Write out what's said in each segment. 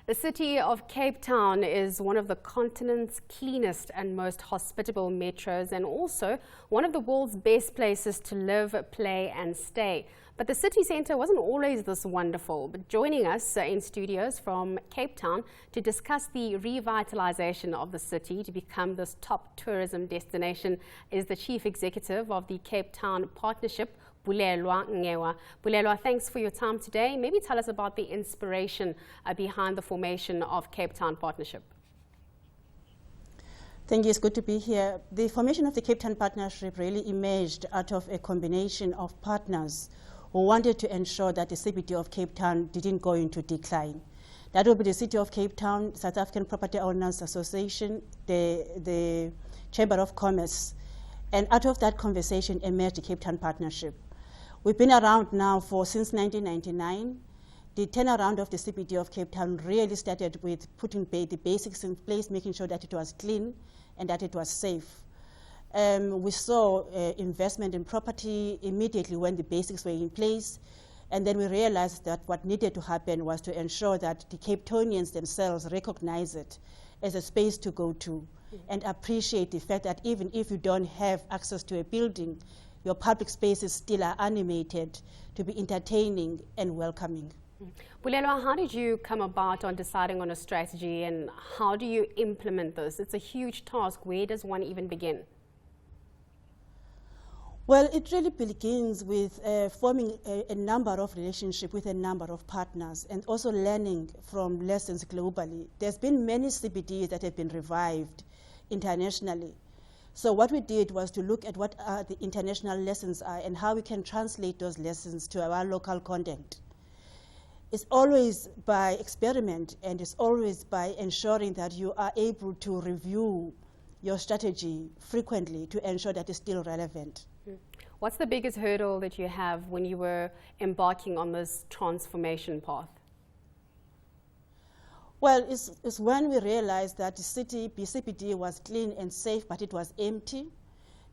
The city of Cape Town is one of the continent's cleanest and most hospitable metros, and also one of the world's best places to live, play and stay. But the city centre wasn't always this wonderful. But joining us in studios from Cape Town to discuss the revitalisation of the city to become this top tourism destination is the Chief Executive of the Cape Town Partnership, Bulelwa Makalima-Ngewana. Bulelwa, thanks for your time today. Maybe tell us about the inspiration behind the formation of Cape Town Partnership. Thank you. It's good to be here. The formation of the Cape Town Partnership really emerged out of a combination of partners who wanted to ensure that the CBD of Cape Town didn't go into decline. That will be the City of Cape Town, South African Property Owners Association, the Chamber of Commerce, and out of that conversation emerged the Cape Town Partnership. We've been around now since 1999. The turnaround of the CBD of Cape Town really started with putting the basics in place, making sure that it was clean and that it was safe. We saw investment in property immediately when the basics were in place, and then we realized that what needed to happen was to ensure that the Cape Townians themselves recognize it as a space to go to and appreciate the fact that even if you don't have access to a building, your public spaces still are animated to be entertaining and welcoming. Bulelwa, how did you come about on deciding on a strategy, and how do you implement this? It's a huge task. Where does one even begin? Well, it really begins with forming a number of relationships with a number of partners and also learning from lessons globally. There's been many CBDs that have been revived internationally. So what we did was to look at what the international lessons are and how we can translate those lessons to our local content. It's always by experiment, and it's always by ensuring that you are able to review your strategy frequently to ensure that it's still relevant. What's the biggest hurdle that you have when you were embarking on this transformation path? Well, it's when we realized that the CBD was clean and safe, but it was empty,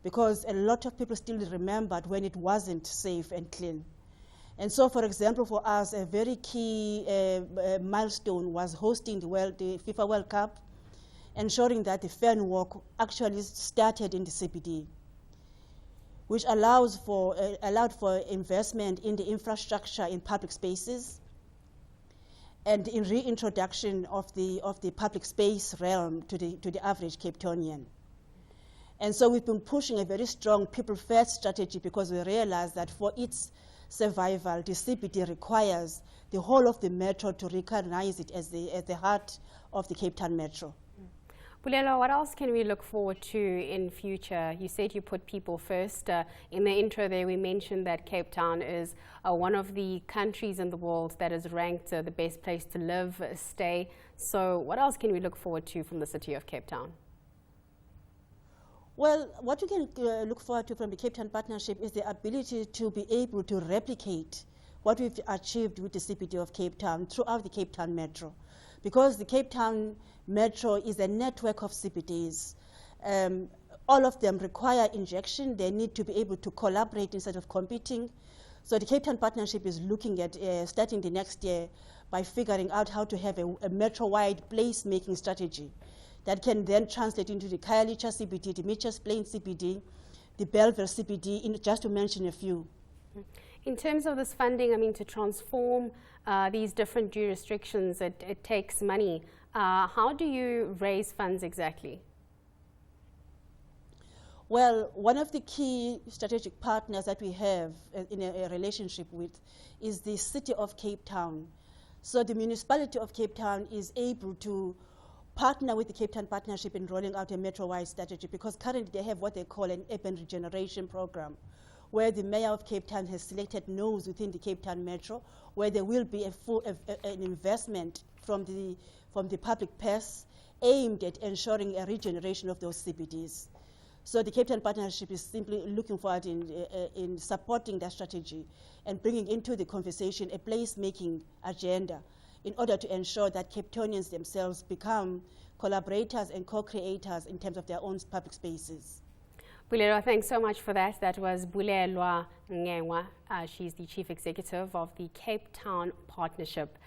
because a lot of people still remembered when it wasn't safe and clean. And so, for example, for us, a very key milestone was hosting the FIFA World Cup, ensuring that the fan walk actually started in the CBD, which allowed for investment in the infrastructure in public spaces and in reintroduction of the public space realm to the average Cape Townian. And so we've been pushing a very strong people-first strategy, because we realize that for its survival, the CBD requires the whole of the metro to recognize it as the heart of the Cape Town metro. Bulelwa, what else can we look forward to in future? You said you put people first. In the intro there, we mentioned that Cape Town is one of the countries in the world that is ranked the best place to live, stay. So what else can we look forward to from the city of Cape Town? Well, what we can look forward to from the Cape Town Partnership is the ability to be able to replicate what we've achieved with the CBD of Cape Town throughout the Cape Town metro. Because the Cape Town metro is a network of CBDs. All of them require injection. They need to be able to collaborate instead of competing. So the Cape Town Partnership is looking at starting the next year by figuring out how to have a metro-wide place-making strategy that can then translate into the Khayelitsha CBD, the Mitchells Plain CBD, the Bellville CBD, just to mention a few. In terms of this funding, I mean, to transform these different jurisdictions, it takes money. How do you raise funds exactly? Well, one of the key strategic partners that we have in a relationship with is the City of Cape Town. So the municipality of Cape Town is able to partner with the Cape Town Partnership in rolling out a metro-wide strategy, because currently they have what they call an urban regeneration program, where the mayor of Cape Town has selected nodes within the Cape Town metro, where there will be an investment from the public purse aimed at ensuring a regeneration of those CBDs. So the Cape Town Partnership is simply looking forward in supporting that strategy and bringing into the conversation a place-making agenda in order to ensure that Cape Townians themselves become collaborators and co-creators in terms of their own public spaces. Bulelwa, thanks so much for that. That was Bulelwa Makalima-Ngewana. She's the Chief Executive of the Cape Town Partnership.